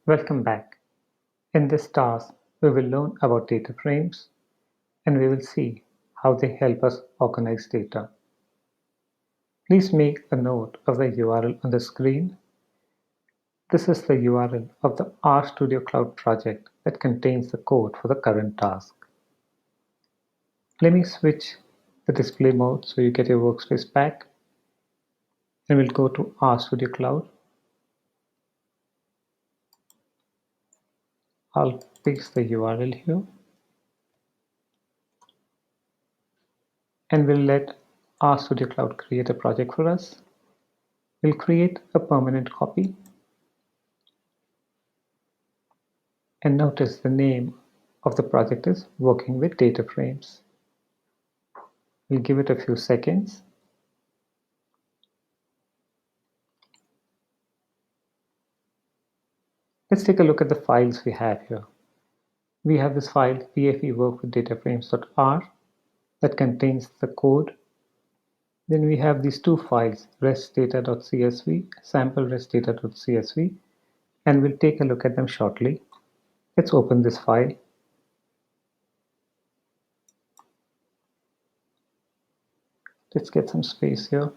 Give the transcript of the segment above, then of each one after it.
Welcome back. In this task, we will learn about data frames and we will see how they help us organize data. Please make a note of the URL on the screen. This is the URL of the RStudio Cloud project that contains the code for the current task. Let me switch the display mode so you get your workspace back, and we'll go to RStudio Cloud. I'll paste the URL here. And we'll let RStudio Cloud create a project for us. We'll create a permanent copy. And notice the name of the project is Working with Dataframes. We'll give it a few seconds. Let's take a look at the files we have here. We have this file pfe work with dataframes.r that contains the code. Then we have these two files, restdata.csv, sample-restdata.csv, and we'll take a look at them shortly. Let's open this file. Let's get some space here.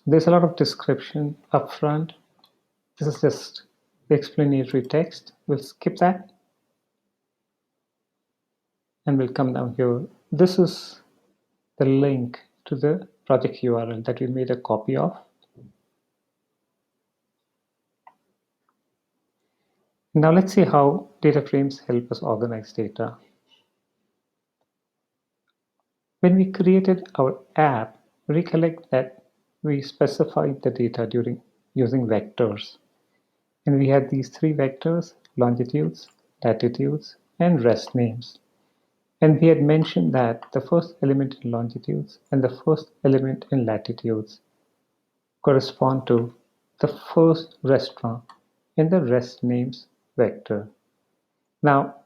There's a lot of description up front. This is just the explanatory text. We'll skip that. And we'll come down here. This is the link to the project URL that we made a copy of. Now let's see how data frames help us organize data. When we created our app, recollect that we specified the data using vectors. And we had these three vectors, longitudes, latitudes, and rest names. And we had mentioned that the first element in longitudes and the first element in latitudes correspond to the first restaurant in the rest names vector. Now,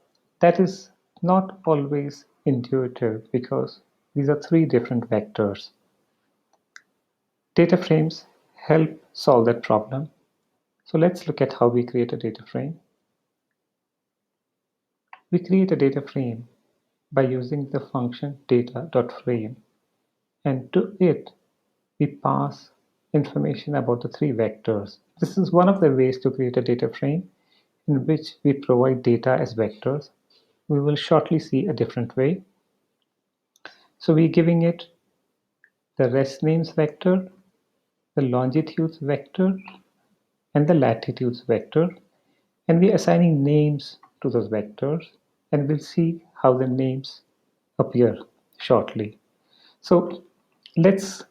that is not always intuitive because these are three different vectors. Data frames help solve that problem. So let's look at how we create a data frame. We create a data frame by using the function data.frame, and to it we pass information about the three vectors. This is one of the ways to create a data frame in which we provide data as vectors. We will shortly see a different way. So we're giving it the rest names vector, the longitudes vector, and the latitudes vector, and we're assigning names to those vectors, and we'll see how the names appear shortly. So let's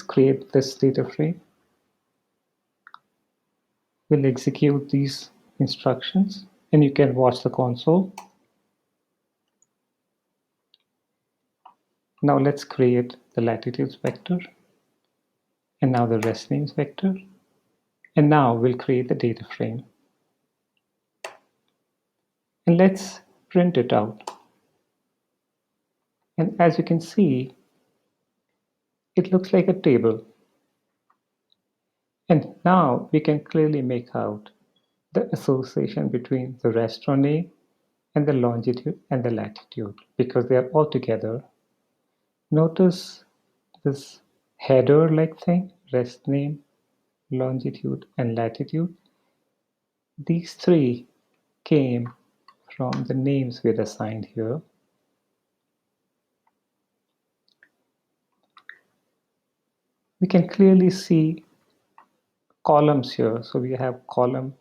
create this data frame. We'll execute these instructions, and you can watch the console. Now let's create the latitudes vector, and now the rest names vector, and now we'll create the data frame. And let's print it out. And as you can see, it looks like a table. And now we can clearly make out the association between the restaurant name and the longitude and the latitude because they are all together. Notice this header-like thing, rest name, longitude, and latitude. These three came from the names we had assigned here. We can clearly see columns here. So we have column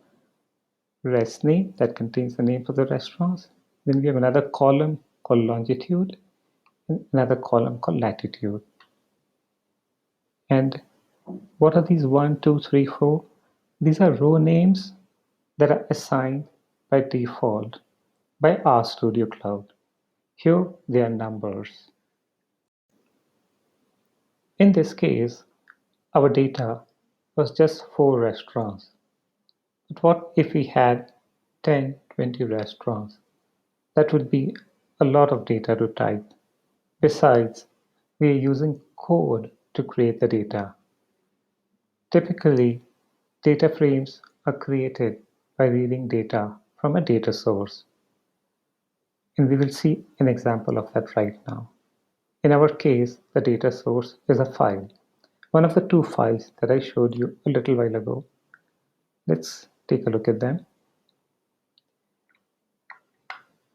rest name that contains the names of the restaurants. Then we have another column called longitude and another column called latitude. And what are these 1, 2, 3, 4? These are row names that are assigned by default by RStudio Cloud. Here they are numbers. In this case, our data was just 4 restaurants. But what if we had 10, 20 restaurants? That would be a lot of data to type. Besides, we are using code to create the data. Typically, data frames are created by reading data from a data source, and we will see an example of that right now. In our case, the data source is a file, one of the two files that I showed you a little while ago. Let's take a look at them.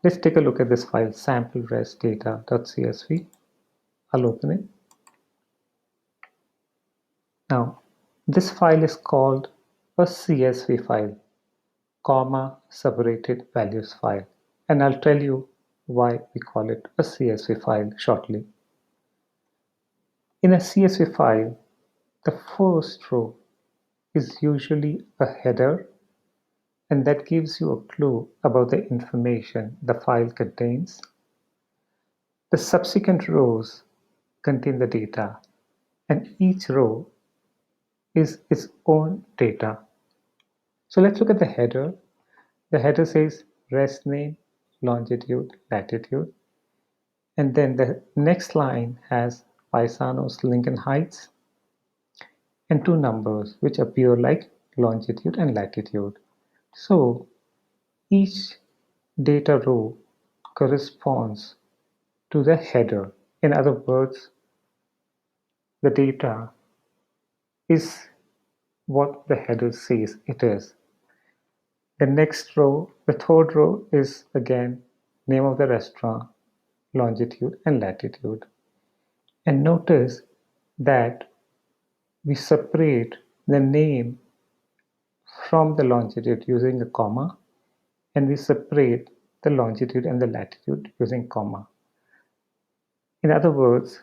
Let's take a look at this file, sampleresdata.csv. I'll open it. Now, this file is called a CSV file, comma separated values file, and I'll tell you why we call it a CSV file shortly. In a CSV file, the first row is usually a header, and that gives you a clue about the information the file contains. The subsequent rows contain the data, and each row is its own data. So let's look at the header. The header says rest name, longitude, latitude, and then the next line has Paisanos Lincoln Heights and two numbers which appear like longitude and latitude. So each data row corresponds to the header. In other words, the data is what the header says it is. The next row, the third row, is again name of the restaurant, longitude and latitude. And notice that we separate the name from the longitude using a comma, and we separate the longitude and the latitude using comma. In other words,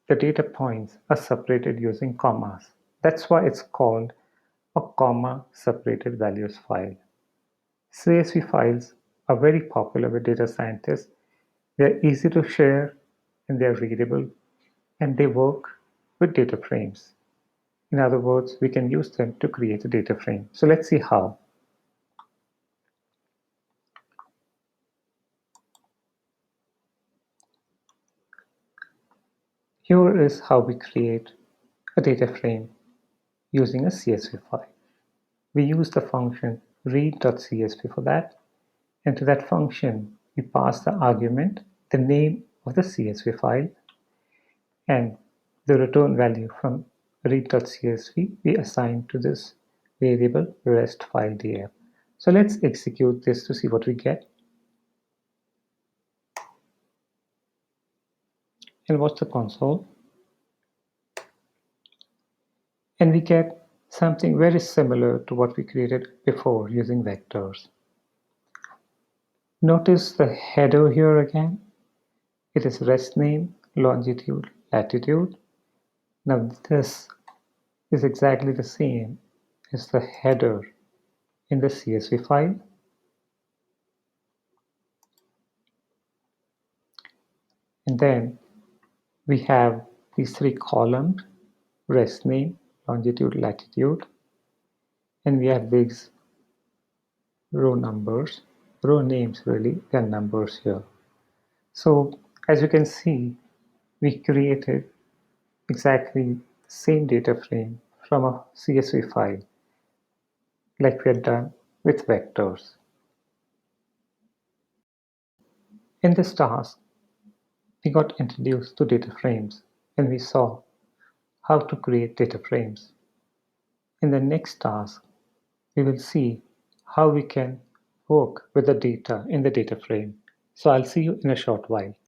the data points are separated using commas. That's why it's called a comma separated values file. CSV files are very popular with data scientists. They're easy to share and they're readable, and they work with data frames. In other words, we can use them to create a data frame. So let's see how. Here is how we create a data frame using a CSV file. We use the function read.csv for that, and to that function we pass the argument, the name of the CSV file, and the return value from read.csv we assign to this variable rest file df. So let's execute this to see what we get. And watch the console. And we get something very similar to what we created before using vectors. Notice the header here again. It is rest name, longitude, latitude. Now this is exactly the same as the header in the CSV file. And then we have these three columns, rest name, longitude, latitude, and we have these row numbers, row names really, they're numbers here. So as you can see, we created exactly the same data frame from a CSV file like we had done with vectors. In this task, we got introduced to data frames and we saw how to create data frames. In the next task, we will see how we can work with the data in the data frame. So I'll see you in a short while.